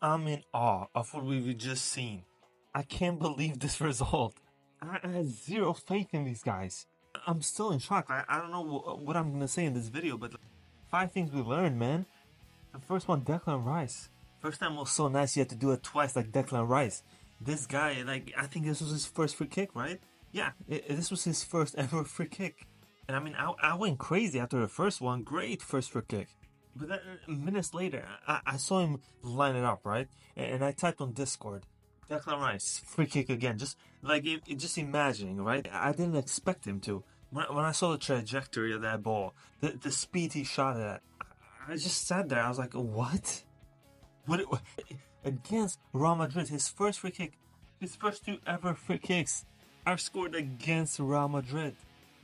I'm in awe of what we've just seen. I can't believe this result. I had zero faith in these guys. I'm still in shock. I don't know what I'm gonna say in this video, but like, 5 things we learned, man. The first one, Declan Rice. First time was so nice you had to do it twice like Declan Rice. This guy, like, I think this was his first free kick, right? Yeah, this was his first ever free kick. And I mean, I went crazy after the first one. Great first free kick. But then minutes later, I saw him line it up, right? And I typed on Discord, Declan Rice, free kick again. Just like, just imagining, right? I didn't expect him to. When I saw the trajectory of that ball, the speed he shot it at, I just sat there. I was like, what? What? Against Real Madrid, his first free kick, his first 2 ever free kicks are scored against Real Madrid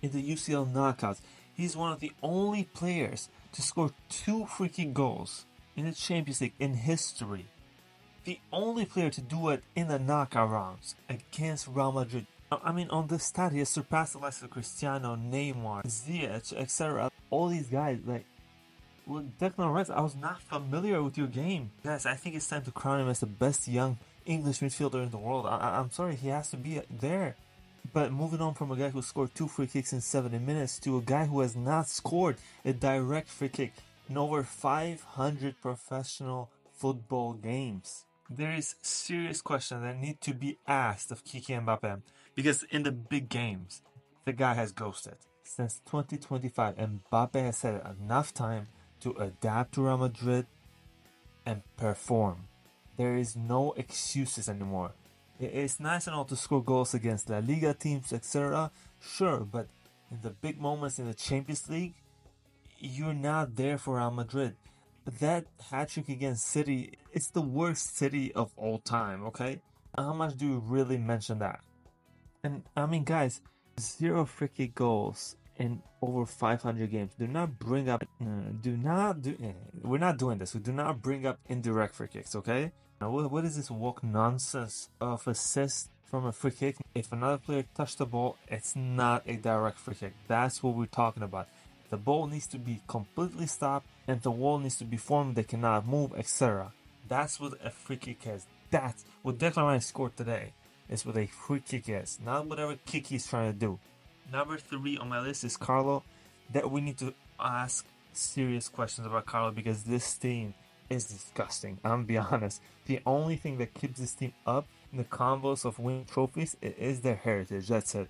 in the UCL knockouts. He's one of the only players to score 2 free kick goals in the Champions League in history. The only player to do it in the knockout rounds against Real Madrid. I mean, on this stat, he has surpassed the likes of Cristiano, Neymar, Ziyech, etc. All these guys, like, well, Declan Rice, I was not familiar with your game. Guys, I think it's time to crown him as the best young English midfielder in the world. I'm sorry, he has to be there. But moving on from a guy who scored 2 free kicks in 70 minutes to a guy who has not scored a direct free kick in over 500 professional football games. There is serious questions that need to be asked of Kylian Mbappe, because in the big games, the guy has ghosted. Since 2025, Mbappe has had enough time to adapt to Real Madrid and perform. There is no excuses anymore. It's nice and all to score goals against La Liga teams, etc. Sure, but in the big moments in the Champions League, you're not there for Real Madrid. That hat-trick against City, it's the worst City of all time, okay? How much do you really mention that? And I mean, guys, 0 free kick goals in over 500 games. Do not bring up, we're not doing this. We do not bring up indirect free kicks, okay? Now, what is this woke nonsense of assist from a free kick? If another player touched the ball, it's not a direct free kick. That's what we're talking about. The ball needs to be completely stopped and the wall needs to be formed. They cannot move, etc. That's what a free kick is. That's what Declan Rice scored today. Is what a free kick is, not whatever kick he's trying to do. Number 3 on my list is Carlo. That we need to ask serious questions about Carlo, because this team is disgusting. I'm gonna be honest. The only thing that keeps this team up in the combos of winning trophies is their heritage. That's it.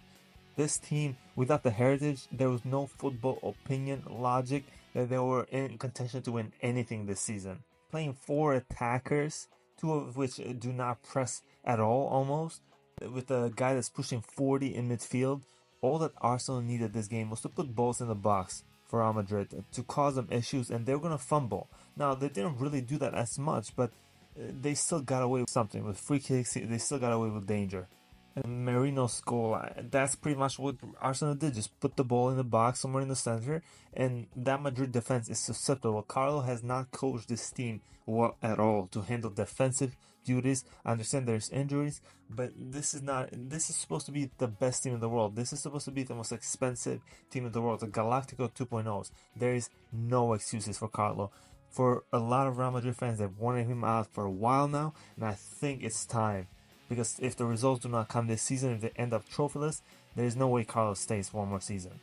This team, without the heritage, there was no football opinion, logic that they were in contention to win anything this season. Playing 4 attackers, 2 of which do not press at all almost, with a guy that's pushing 40 in midfield. All that Arsenal needed this game was to put balls in the box for Real Madrid to cause them issues, and they were going to fumble. Now, they didn't really do that as much, but they still got away with something. With free kicks, they still got away with danger. And Merino's goal, that's pretty much what Arsenal did. Just put the ball in the box somewhere in the center, and that Madrid defense is susceptible. Carlo has not coached this team well at all to handle defensive duties. I understand there's injuries, but this is supposed to be the best team in the world. This is supposed to be the most expensive team in the world, the Galactico 2.0s. There is no excuses for Carlo. For a lot of Real Madrid fans, they've wanted him out for a while now, and I think it's time. Because if the results do not come this season, if they end up trophyless, there is no way Carlos stays one more season.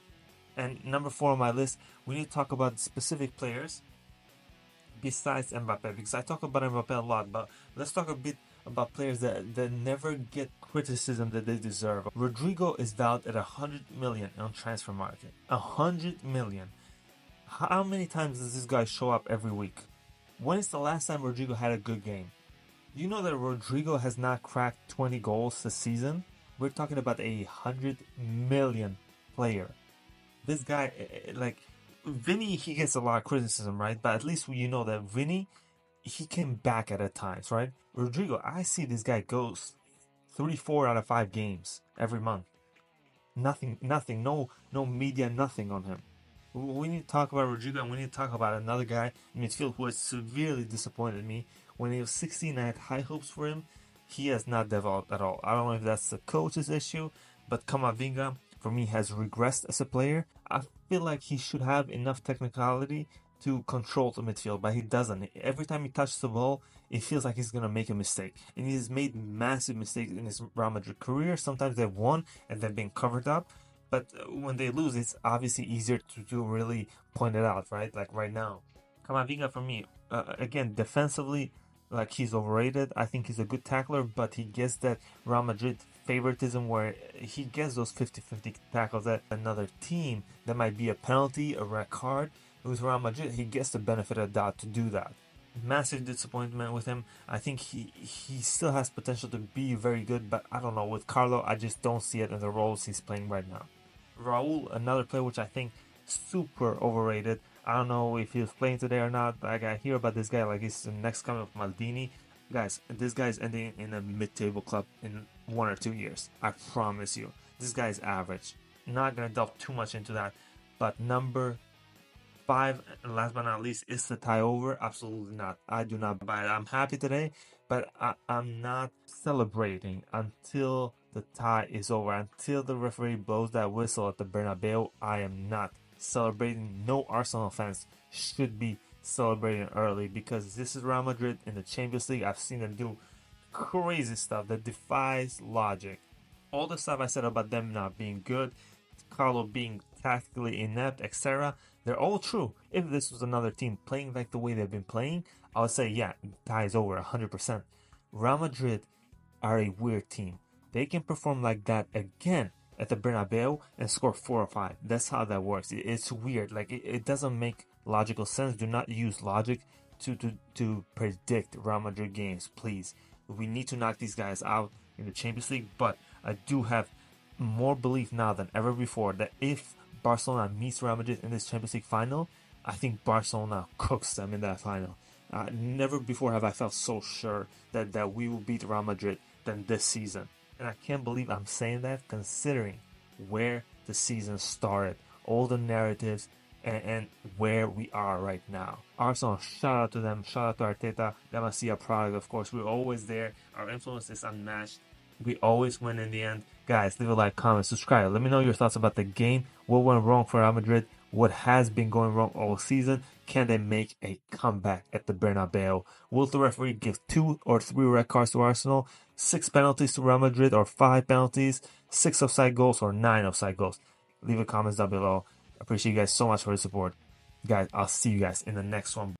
And number 4 on my list, we need to talk about specific players besides Mbappe, because I talk about Mbappe a lot, but let's talk a bit about players that never get criticism that they deserve. Rodrigo is valued at 100 million on transfer market. 100 million. How many times does this guy show up every week? When is the last time Rodrigo had a good game? You know that Rodrigo has not cracked 20 goals this season? We're talking about a 100 million player. This guy, like, Vinny, he gets a lot of criticism, right? But at least you know that Vinny, he came back at times, right? Rodrigo, I see this guy goes 3-4 out of 5 games every month. Nothing, no media, nothing on him. We need to talk about Rodrigo, and we need to talk about another guy in midfield who has severely disappointed me. When he was 16, I had high hopes for him. He has not developed at all. I don't know if that's the coach's issue, but Camavinga, for me, has regressed as a player. I feel like he should have enough technicality to control the midfield, but he doesn't. Every time he touches the ball, it feels like he's gonna make a mistake, and he's made massive mistakes in his Real Madrid career. Sometimes they've won and they've been covered up, but when they lose, it's obviously easier to really point it out, right? Like right now, Camavinga for me, again defensively, like he's overrated. I think he's a good tackler, but he gets that Real Madrid favoritism where he gets those 50-50 tackles at another team that might be a penalty, a red card. With Real Madrid, he gets the benefit of the doubt to do that. Massive disappointment with him. I think he still has potential to be very good, but I don't know. With Carlo, I just don't see it in the roles he's playing right now. Raul, another player which I think super overrated. I don't know if he was playing today or not. Like I hear about this guy like he's the next coming of Maldini. Guys, this guy's ending in a mid-table club in 1 or 2 years. I promise you. This guy's average. Not gonna delve too much into that. But number 5, and last but not least, is the tie over? Absolutely not. I do not buy it. I'm happy today, but I'm not celebrating until the tie is over. Until the referee blows that whistle at the Bernabeu, I am not celebrating. No Arsenal fans should be celebrating early because this is Real Madrid in the Champions League. I've seen them do crazy stuff that defies logic. All the stuff I said about them not being good, Carlo being tactically inept, etc., they're all true. If this was another team playing like the way they've been playing, I would say, yeah, tie is over 100%. Real Madrid are a weird team. They can perform like that again at the Bernabeu and score 4 or 5. That's how that works. It's weird. Like it doesn't make logical sense. Do not use logic to predict Real Madrid games, please. We need to knock these guys out in the Champions League, but I do have more belief now than ever before that if Barcelona meets Real Madrid in this Champions League final, I think Barcelona cooks them in that final. Never before have I felt so sure that we will beat Real Madrid than this season. And I can't believe I'm saying that considering where the season started, all the narratives, and where we are right now. Arsenal, shout out to them, shout out to Arteta, La Masia product, of course. We're always there. Our influence is unmatched. We always win in the end. Guys, leave a like, comment, subscribe. Let me know your thoughts about the game. What went wrong for Real Madrid? What has been going wrong all season? Can they make a comeback at the Bernabeu? Will the referee give 2 or 3 red cards to Arsenal? 6 penalties to Real Madrid or 5 penalties? 6 offside goals or 9 offside goals? Leave a comments down below. I appreciate you guys so much for the support. Guys, I'll see you guys in the next one.